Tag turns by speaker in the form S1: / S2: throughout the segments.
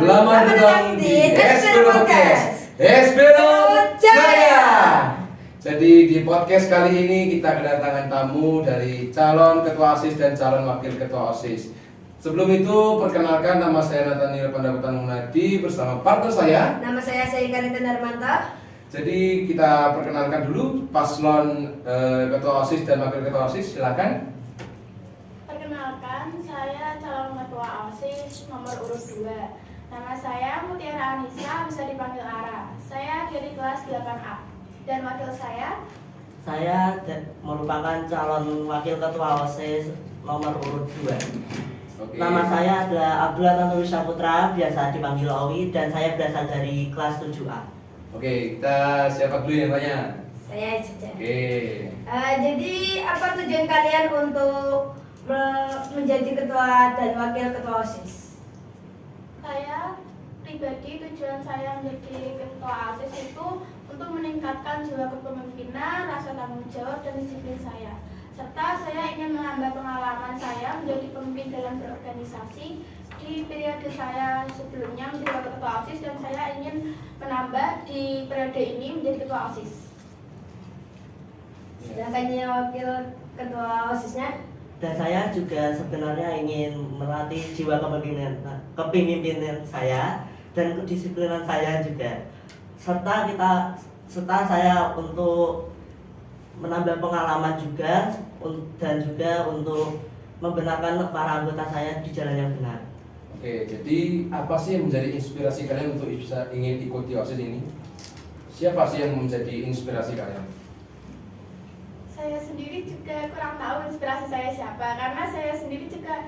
S1: Selamat datang di Espero Podcast. Espero Jaya. Jadi di podcast kali ini kita kedatangan tamu dari calon ketua OSIS dan calon wakil ketua OSIS. Sebelum itu perkenalkan, nama saya Nathaniel Pandaputan Munadi bersama partner saya.
S2: Nama saya Karita Darmanta.
S1: Jadi kita perkenalkan dulu paslon ketua OSIS dan wakil ketua OSIS, silakan.
S3: Perkenalkan, saya calon ketua OSIS nomor urut 2. Nama saya Mutiara Anissa, bisa dipanggil Ara. Saya dari kelas 8A. Dan wakil saya
S4: merupakan calon wakil ketua OSIS nomor urut 2.
S1: Oke.
S4: Nama saya adalah Abdullah Tantowi Saputra, biasa dipanggil Owi, dan saya berasal dari kelas 7A.
S1: Oke, kita siapa dulu yang tanya?
S2: Saya Cica.
S1: Oke.
S2: Jadi apa tujuan kalian untuk menjadi ketua dan wakil ketua OSIS?
S3: Saya pribadi, tujuan saya menjadi ketua OSIS itu untuk meningkatkan jiwa kepemimpinan, rasa tanggung jawab, dan disiplin saya. Serta saya ingin menambah pengalaman saya menjadi pemimpin dalam berorganisasi di periode saya sebelumnya menjadi wakil ketua OSIS, dan saya ingin menambah di periode ini menjadi ketua OSIS.
S2: Sedangkan yang wakil ketua OSISnya?
S4: Dan saya juga sebenarnya ingin melatih jiwa kepemimpinan saya dan kedisiplinan saya juga. Serta saya untuk menambah pengalaman juga dan juga untuk membenarkan para anggota saya di jalan yang benar.
S1: Oke, jadi apa sih yang menjadi inspirasi kalian untuk bisa ingin ikuti OSIS ini? Siapa sih yang menjadi inspirasi kalian?
S3: Saya sendiri juga kurang tahu inspirasi saya siapa, karena saya sendiri juga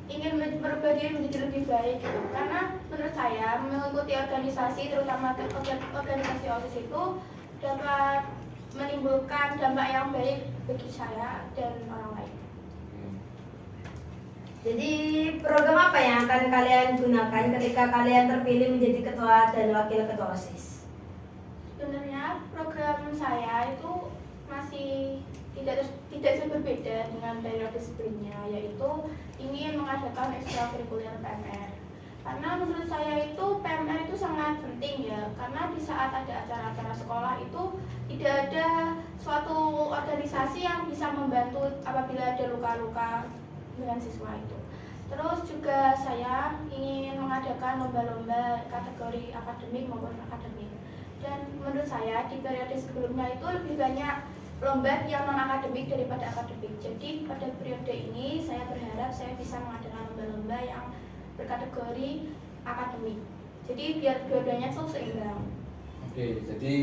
S3: ingin merubah diri menjadi lebih baik gitu. Karena menurut saya mengikuti organisasi, terutama organisasi OSIS itu dapat menimbulkan dampak yang baik bagi saya dan orang lain.
S2: Jadi program apa yang akan kalian gunakan ketika kalian terpilih menjadi ketua dan wakil ketua OSIS?
S3: Sebenarnya program saya itu masih tidak jauh berbeda dengan periode sebelumnya, yaitu ingin mengadakan ekstrakurikuler PMR. Karena menurut saya itu PMR itu sangat penting ya, karena di saat ada acara-acara sekolah itu tidak ada suatu organisasi yang bisa membantu apabila ada luka-luka dengan siswa itu. Terus juga saya ingin mengadakan lomba-lomba kategori akademik maupun akademik. Dan menurut saya di periode sebelumnya itu lebih banyak lomba yang non-akademik daripada akademik. Jadi pada periode ini saya berharap saya bisa mengadakan lomba-lomba yang berkategori akademik. Jadi biar dua-duanya itu seimbang.
S1: Oke, jadi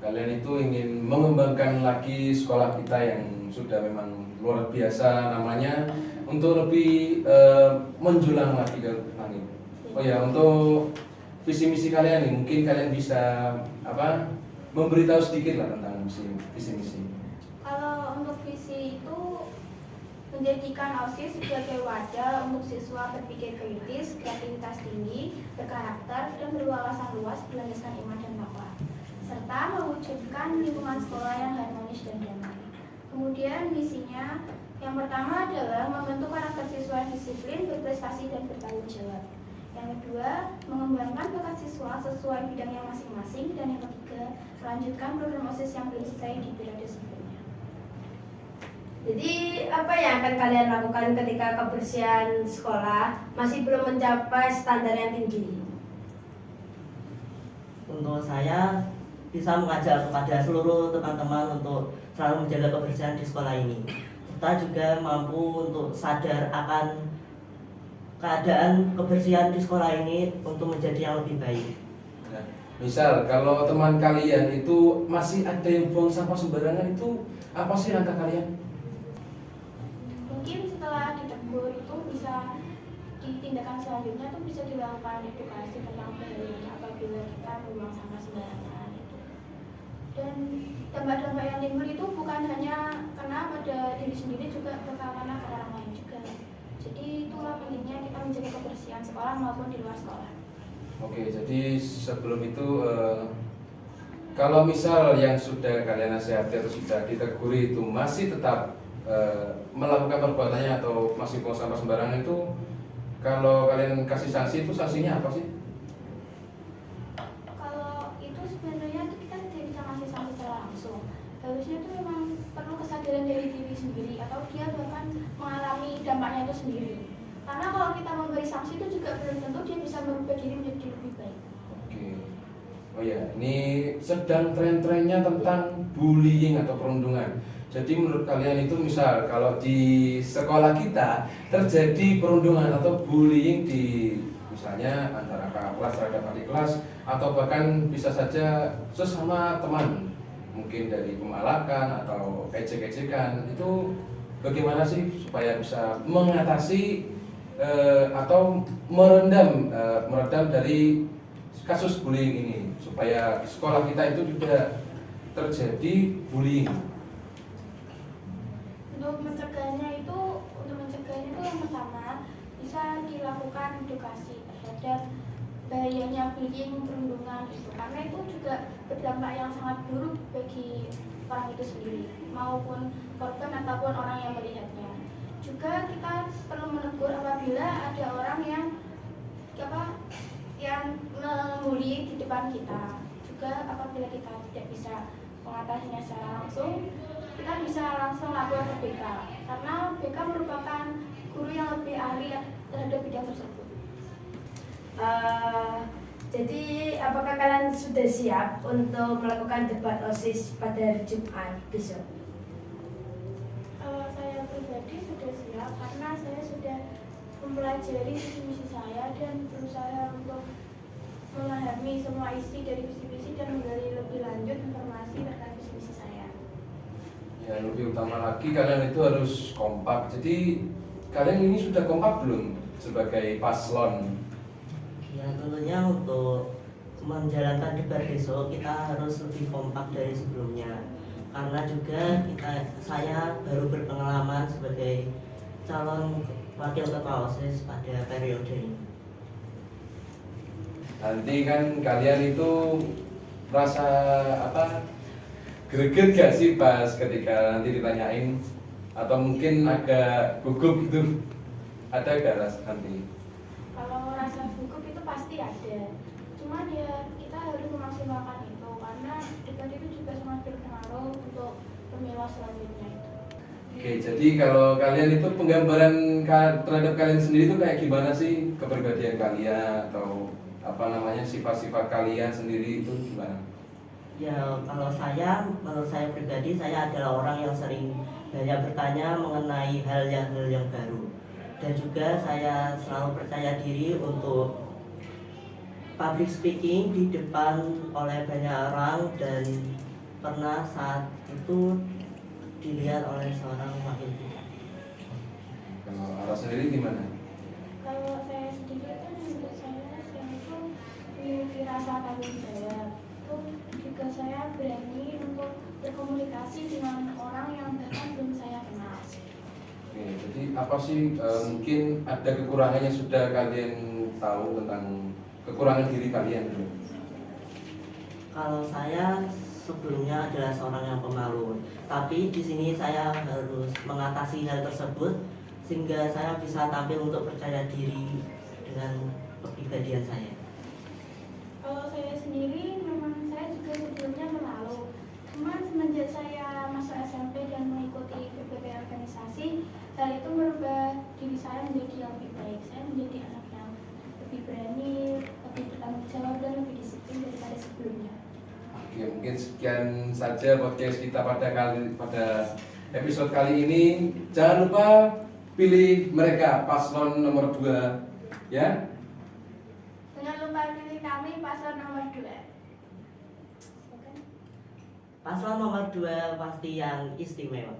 S1: kalian itu ingin mengembangkan lagi sekolah kita yang sudah memang luar biasa namanya untuk lebih menjulang lagi ke langit. Oh ya, untuk visi misi kalian nih, mungkin kalian bisa memberitahu sedikit lah tentang visi misi.
S3: Kalau untuk visi itu menjadikan OSIS sebagai wadah untuk siswa berpikir kritis, kreativitas tinggi, berkarakter, dan berwawasan luas berlandaskan iman dan takwa, serta mewujudkan lingkungan sekolah yang harmonis dan damai. Kemudian misinya yang pertama adalah membentuk karakter siswa yang disiplin, berprestasi, dan bertanggung jawab. Yang kedua, mengembangkan bakat siswa sesuai bidangnya masing-masing. Dan yang ketiga, melanjutkan program OSIS yang belum selesai di periode sebelumnya.
S2: Jadi apa yang akan kalian lakukan ketika kebersihan sekolah masih belum mencapai standar yang tinggi?
S4: Untuk saya bisa mengajak kepada seluruh teman-teman untuk selalu menjaga kebersihan di sekolah ini. Serta juga mampu untuk sadar akan keadaan kebersihan di sekolah ini untuk menjadi yang lebih baik.
S1: Nah, misal kalau teman kalian itu masih ada yang buang sampah sembarangan, itu apa sih langkah kalian?
S3: Mungkin setelah ditegur itu bisa ditindakan selanjutnya itu bisa dilakukan edukasi tentang bahayanya apabila kita membuang sampah sembarangan itu. Dan dampak-dampak yang timbul itu bukan hanya kena pada diri sendiri, juga bakal kena ke orang lain juga. Jadi itulah pentingnya kita menjaga kebersihan sekolah maupun di luar sekolah.
S1: Oke, jadi sebelum itu kalau misal yang sudah kalian nasihati atau sudah ditegur itu masih tetap melakukan perbuatannya atau masih buang sampah sembarangan, itu kalau kalian kasih sanksi, itu sanksinya apa sih?
S3: diri sendiri atau dia bahkan mengalami dampaknya itu sendiri. Karena kalau kita memberi sanksi itu juga belum tentu dia bisa merubah diri menjadi lebih baik.
S1: Oke. Oh ya, ini sedang tren-trennya tentang bullying atau perundungan. Jadi menurut kalian itu misal kalau di sekolah kita terjadi perundungan atau bullying di misalnya antara kakak kelas terhadap adik kelas atau bahkan bisa saja sesama teman, mungkin dari pemalakan atau ejek-ejekan, itu bagaimana sih supaya bisa mengatasi atau meredam dari kasus bullying ini supaya di sekolah kita itu tidak terjadi bullying?
S3: Untuk mencegahnya itu yang pertama bisa dilakukan edukasi terhadap bahayanya bullying, perundungan itu, karena itu juga berdampak yang sangat buruk bagi orang itu sendiri maupun korban ataupun orang yang melihatnya. Juga kita perlu menegur apabila ada orang yang membuli di depan kita. Juga apabila kita tidak bisa mengatasinya secara langsung, kita bisa langsung lapor ke BK, karena BK merupakan guru yang lebih ahli terhadap bidang tersebut.
S2: Jadi apakah kalian sudah siap untuk melakukan debat OSIS pada hari Jumat besok?
S3: Kalau saya pribadi sudah siap karena saya sudah mempelajari visi misi saya dan berusaha untuk memahami semua isi dari visi misi dan menggali lebih lanjut informasi terkait visi misi saya.
S1: Ya, lebih utama lagi kalian itu harus kompak. Jadi kalian ini sudah kompak belum sebagai paslon?
S4: Ya tentunya untuk menjalankan debat besok kita harus lebih kompak dari sebelumnya, karena juga saya baru berpengalaman sebagai calon wakil ketua OSIS pada periode ini.
S1: Nanti kan kalian itu merasa greget gak sih pas ketika nanti ditanyain, atau mungkin agak gugup gitu? Ada gak nanti?
S3: Kalau rasa gugup itu pasti ada, cuman ya kita harus memaksimalkan itu karena debat itu juga sangat berpengaruh untuk pemilu selanjutnya itu.
S1: Oke, jadi kalau kalian itu penggambaran terhadap kalian sendiri itu kayak gimana sih, kepribadian kalian atau sifat-sifat kalian sendiri itu gimana?
S4: Ya kalau menurut saya pribadi, saya adalah orang yang sering banyak bertanya mengenai hal yang baru, dan juga saya selalu percaya diri untuk public speaking di depan oleh banyak orang, dan pernah saat itu dilihat oleh seorang wakil kita.
S1: Kalau Ara sendiri gimana?
S3: Kalau saya sendiri kan menurut saya itu memiliki rasa tanggung jawab. Itu juga saya berani untuk berkomunikasi dengan orang yang bahkan belum saya kenal.
S1: Oke, jadi apa sih mungkin ada kekurangannya sudah kalian tahu tentang kekurangan diri kalian dulu?
S4: Kalau saya sebelumnya adalah seorang yang pemalu, tapi di sini saya harus mengatasi hal tersebut sehingga saya bisa tampil untuk percaya diri dengan kepribadian saya.
S3: Kalau saya sendiri memang saya juga sebelumnya memalu, cuman semenjak saya masuk SMP dan mengikuti berbagai organisasi, hal itu merubah diri saya menjadi yang lebih baik. Saya menjadi anak yang lebih berani, lebih bertanggung jawab dan lebih disiplin daripada sebelumnya.
S1: Oke, mungkin sekian saja podcast kita pada episode kali ini. Jangan lupa pilih mereka paslon nomor 2 ya.
S3: Jangan lupa pilih kami paslon nomor 2.
S4: Paslon nomor 2 pasti yang istimewa.